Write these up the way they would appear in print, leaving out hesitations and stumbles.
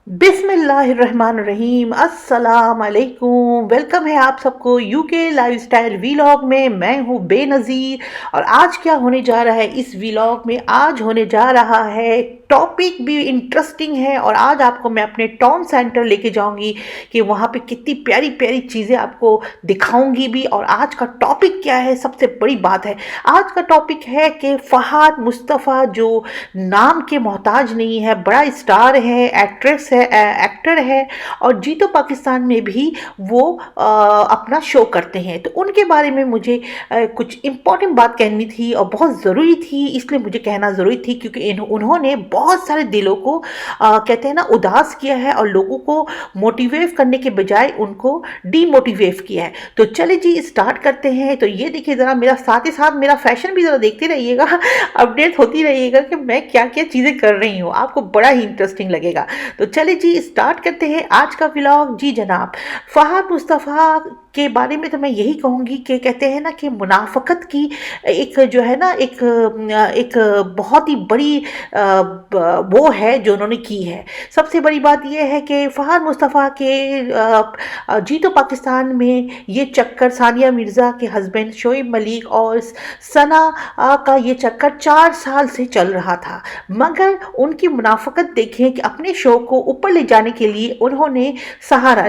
बिस्मिल्लाहिर्रहमानिर्रहीम अस्सलाम वालेकुम। वेलकम है आप सबको यूके लाइफस्टाइल वीलॉग में। मैं हूँ बेनज़ीर और आज क्या होने जा रहा है इस वीलॉग में, आज होने जा रहा है टॉपिक भी इंटरेस्टिंग है। और आज आपको मैं अपने टाउन सेंटर लेके जाऊंगी कि वहाँ पे कितनी प्यारी प्यारी चीज़ें आपको दिखाऊंगी भी। और आज का टॉपिक क्या है, सबसे बड़ी बात है, आज का टॉपिक है कि फ़हाद मुस्तफ़ा जो नाम के मोहताज नहीं है, बड़ा स्टार है, एक्ट्रेस है, एक्टर है और जी तो पाकिस्तान में भी वो अपना शो करते हैं। तो उनके बारे में मुझे कुछ इम्पोर्टेंट बात कहनी थी और बहुत ज़रूरी थी, इसलिए मुझे कहना ज़रूरी थी क्योंकि उन्होंने बहुत सारे दिलों को कहते हैं ना उदास किया है और लोगों को मोटिवेट करने के बजाय उनको डीमोटिवेट किया है। तो चले जी स्टार्ट करते हैं। तो ये देखिए ज़रा मेरा साथ ही साथ मेरा फैशन भी ज़रा देखते रहिएगा, अपडेट होती रहिएगा कि मैं क्या क्या चीज़ें कर रही हूँ, आपको बड़ा ही इंटरेस्टिंग लगेगा। तो चलिए जी स्टार्ट करते हैं आज का व्लॉग। जी जनाब, फ़हाद मुस्तफ़ा के बारे में तो मैं यही कहूँगी कि कहते हैं ना कि मुनाफ़क़त की एक जो है ना एक बहुत ही बड़ी वो है जो उन्होंने की है। सबसे बड़ी बात यह है कि फ़हाद मुस्तफ़ा के जी तो पाकिस्तान में ये चक्कर सानिया मिर्ज़ा के हस्बैंड शोएब मलिक और सना का ये चक्कर 4 साल से चल रहा था। मगर उनकी मुनाफ़क़त देखें कि अपने शो को ऊपर ले जाने के लिए उन्होंने सहारा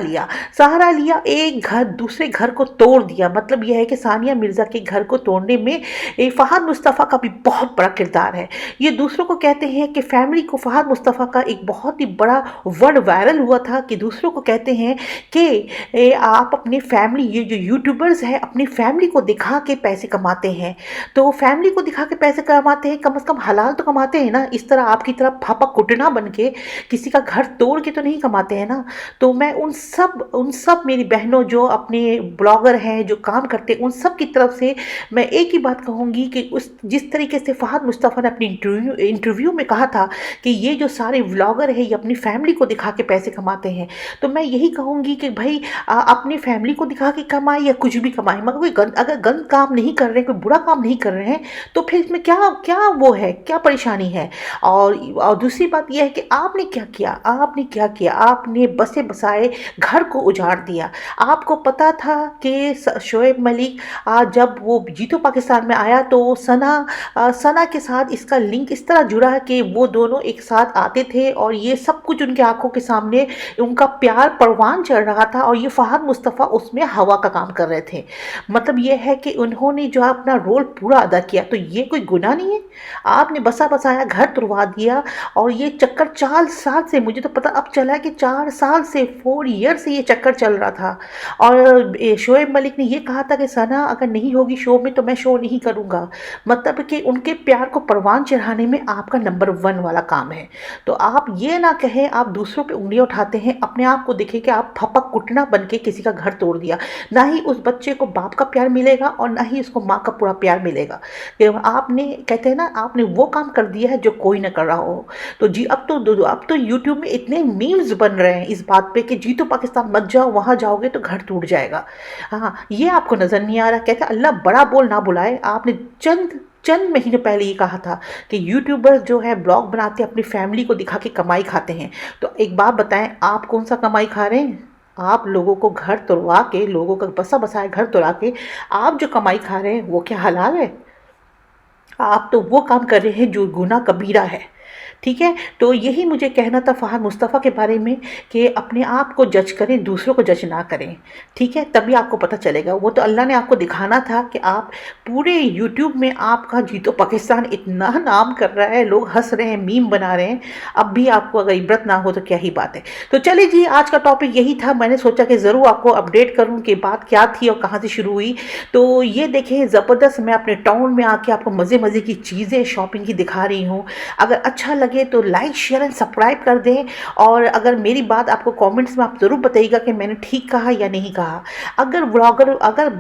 लिया, एक घर दूसरे घर को तोड़ दिया। मतलब यह है कि सानिया मिर्ज़ा के घर को तोड़ने में फ़हाद मुस्तफ़ा का भी बहुत बड़ा किरदार है। ये दूसरों को कहते हैं कि फैमिली को, फ़हाद मुस्तफ़ा का एक बहुत ही बड़ा वर्ड वायरल हुआ था कि दूसरों को कहते हैं कि आप अपनी फैमिली, ये जो यूट्यूबर्स हैं अपनी फैमिली को दिखा के पैसे कमाते हैं। तो फैमिली को दिखा के पैसे कमाते हैं, कम से कम हलाल तो कमाते हैं ना, इस तरह आपकी तरह फापा कुटना बन के किसी का घर तोड़ के तो नहीं कमाते हैं ना। तो मैं उन सब मेरी बहनों जो अपने ब्लॉगर हैं जो काम करते हैं उन सब की तरफ से मैं एक ही बात कहूँगी कि उस जिस तरीके से फ़हाद मुस्तफ़ा ने अपनी इंटरव्यू में कहा था कि ये जो सारे व्लॉगर हैं ये अपनी फैमिली को दिखा के पैसे कमाते हैं, तो मैं यही कहूँगी कि भाई अपनी फैमिली को दिखा के कमाए या कुछ भी कमाए, मगर अगर गलत काम नहीं कर रहे, कोई बुरा काम नहीं कर रहे हैं तो फिर इसमें क्या क्या वो है, क्या परेशानी है। और दूसरी बात यह है कि आपने क्या किया, आपने बसे बसाए घर को उजाड़ दिया। आपको पता था कि शोएब मलिक जब वो जीतो पाकिस्तान में आया तो सना के साथ इसका लिंक इस तरह जुड़ा कि वो दोनों एक साथ आते थे और ये सब कुछ उनके आंखों के सामने उनका प्यार परवान चढ़ रहा था और ये फ़हाद मुस्तफ़ा उसमें हवा का काम कर रहे थे। मतलब ये है कि उन्होंने जो अपना रोल पूरा अदा किया, तो ये कोई गुनाह नहीं है। आपने बसा बसाया घर तुड़वा दिया और ये चक्कर 4 साल से, मुझे तो पता अब चला कि 4 साल से 4 ईयर से ये चक्कर चल रहा था। और शोएब मलिक ने ये कहा था कि सना अगर नहीं होगी शो में तो मैं शो नहीं करूँगा। मतलब कि उनके प्यार को परवान चढ़ाने में आपका नंबर 1 वाला काम है। तो आप ये ना कहें, आप दूसरों पे उंगलियां उठाते हैं, अपने आप को देखें कि आप फपक कुटना बन के किसी का घर तोड़ दिया। ना ही उस बच्चे को बाप का प्यार मिलेगा और ना ही उसको माँ का पूरा प्यार मिलेगा। कि आपने, कहते हैं ना, आपने वो काम कर दिया है जो कोई ना कर रहा हो। तो जी अब तो यूट्यूब में इतने मीम्स बन रहे हैं इस बात पे कि जी तो पाकिस्तान मत जाओ, वहाँ जाओगे तो घर टूट जाएगा। हाँ, ये आपको नज़र नहीं आ रहा। कहते हैं अल्लाह बड़ा बोल ना बुलाए। आपने चंद महीने पहले ये कहा था कि यूट्यूबर्स जो है ब्लॉग बनाते हैं अपनी फैमिली को दिखा के कमाई खाते हैं। तो एक बात बताएं, आप कौन सा कमाई खा रहे हैं? आप लोगों को घर तुड़वा के, लोगों का बसा बसाया घर तुड़ा के आप जो कमाई खा रहे हैं वो क्या हलाल है? आप तो वो काम कर रहे हैं जो गुनाह कबीरा है। ठीक है, तो यही मुझे कहना था फ़हाद मुस्तफ़ा के बारे में कि अपने आप को जज करें, दूसरों को जज ना करें। ठीक है, तभी आपको पता चलेगा। वो तो अल्लाह ने आपको दिखाना था कि आप पूरे यूट्यूब में आपका जीतो पाकिस्तान इतना नाम कर रहा है, लोग हंस रहे हैं, मीम बना रहे हैं, अब भी आपको अगर इबरत ना हो तो क्या ही बात है। तो चलिए जी, आज का टॉपिक यही था। मैंने सोचा कि ज़रूर आपको अपडेट करूँ कि बात क्या थी और कहाँ से शुरू हुई। तो ये देखें, ज़बरदस्त मैं अपने टाउन में आके आपको मज़े मज़े की चीज़ें शॉपिंग की दिखा रही हूँ। अगर अच्छा लगे तो लाइक शेयर एंड सब्सक्राइब कर दें। और अगर मेरी बात आपको कमेंट्स में आप ज़रूर बताइएगा कि मैंने ठीक कहा या नहीं कहा। अगर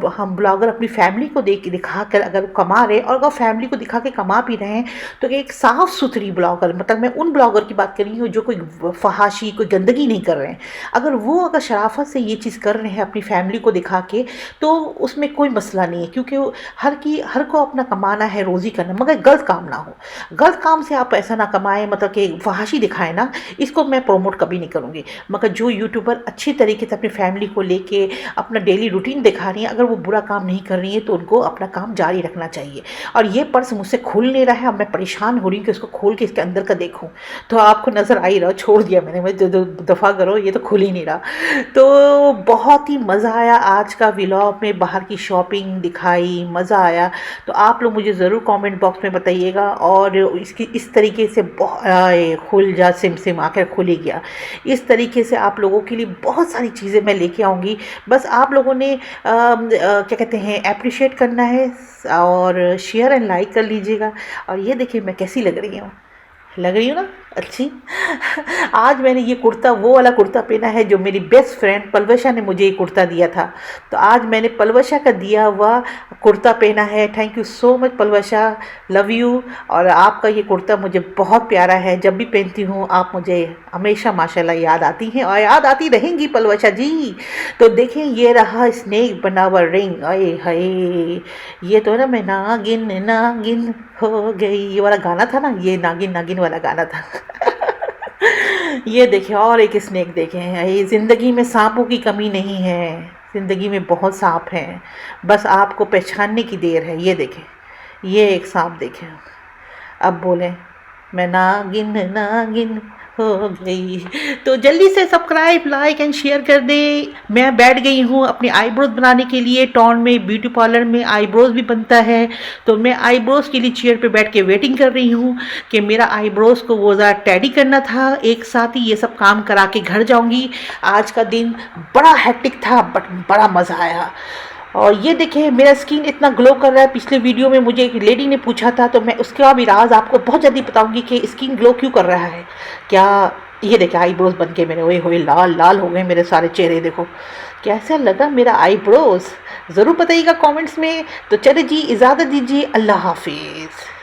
हम ब्लॉगर अपनी फैमिली को दिखा कर अगर कमा रहे, और अगर फैमिली को दिखा के कमा भी रहे हैं, तो एक साफ़ सुथरी ब्लॉगर, मतलब मैं उन ब्लॉगर की बात कर रही हूँ जो कोई फहाशी, कोई गंदगी नहीं कर रहे हैं। अगर शराफत से ये चीज़ कर रहे हैं अपनी फैमिली को दिखा के, तो उसमें कोई मसला नहीं है, क्योंकि हर को अपना कमाना है, रोज़ी करना, मगर गलत काम ना हो। गलत काम से आप पैसा ना कमाए, मतलब कि फहाशी दिखाए ना, इसको मैं प्रमोट कभी नहीं करूँगी। मगर जो यूट्यूबर अच्छी तरीके से अपनी फैमिली को लेके अपना डेली रूटीन दिखा रही हैं, अगर वो बुरा काम नहीं कर रही है तो उनको अपना काम जारी रखना चाहिए। और ये पर्स मुझसे खुल नहीं रहा है, अब मैं परेशान हो रही हूँ कि इसको खोल के इसके अंदर का देखूँ। तो आपको नज़र आ ही रहा, छोड़ दिया मैंने, मैं दफ़ा करो, ये तो खुल ही नहीं रहा। तो बहुत ही मज़ा आया आज का व्लॉग में, बाहर की शॉपिंग दिखाई, मज़ा आया। तो आप लोग मुझे ज़रूर कमेंट बॉक्स में बताइएगा। और इसकी इस तरीके से खुल जा सिम सिम आकर खुल ही गया, इस तरीके से आप लोगों के लिए बहुत सारी चीज़ें मैं लेके आऊँगी। बस आप लोगों ने क्या कहते हैं, अप्रिशिएट करना है और शेयर एंड लाइक कर लीजिएगा। और ये देखिए मैं कैसी लग रही हूँ, लग रही हूँ ना अच्छी। आज मैंने ये कुर्ता, वो वाला कुर्ता पहना है जो मेरी बेस्ट फ्रेंड पलवशा ने मुझे ये कुर्ता दिया था। तो आज मैंने पलवशा का दिया हुआ कुर्ता पहना है। Thank you so much Palwasha, love you. और आपका ये कुर्ता मुझे बहुत प्यारा है, जब भी पहनती हूँ आप मुझे हमेशा माशाल्लाह याद आती हैं और याद आती रहेंगी पलवशा जी। तो देखें ये रहा स्नेक बना हुआ रिंग, अरे हाय, ये तो ना मैं नागिन नागिन हो गई, ये वाला गाना था ना, ये नागिन नागिन वाला गाना था। ये देखें और एक स्नेक देखें, ये ज़िंदगी में सांपों की कमी नहीं है, ज़िंदगी में बहुत सांप हैं, बस आपको पहचानने की देर है। ये देखें, ये एक सांप देखें, अब बोलें मैं नागिन नागिन हो गई। तो जल्दी से सब्सक्राइब लाइक एंड शेयर कर दे। मैं बैठ गई हूँ अपनी आईब्रोज बनाने के लिए, टाउन में ब्यूटी पार्लर में आईब्रोज भी बनता है। तो मैं आईब्रोज के लिए चेयर पे बैठ के वेटिंग कर रही हूँ कि मेरा आईब्रोज को वो ज़रा टैडी करना था। एक साथ ही ये सब काम करा के घर जाऊँगी। आज का दिन बड़ा हेक्टिक था बट बड़ा मज़ा आया। और ये देखिए मेरा स्किन इतना ग्लो कर रहा है। पिछले वीडियो में मुझे एक लेडी ने पूछा था, तो मैं उसका भी राज आपको बहुत जल्दी बताऊंगी कि स्किन ग्लो क्यों कर रहा है क्या। ये देखिए आईब्रोज बन के मेरे ओए होए लाल लाल हो गए मेरे सारे चेहरे। देखो कैसा लगा मेरा आईब्रोज, ज़रूर बताइएगा कमेंट्स में। तो चले जी, इजाज़त दीजिए, अल्लाह हाफिज़।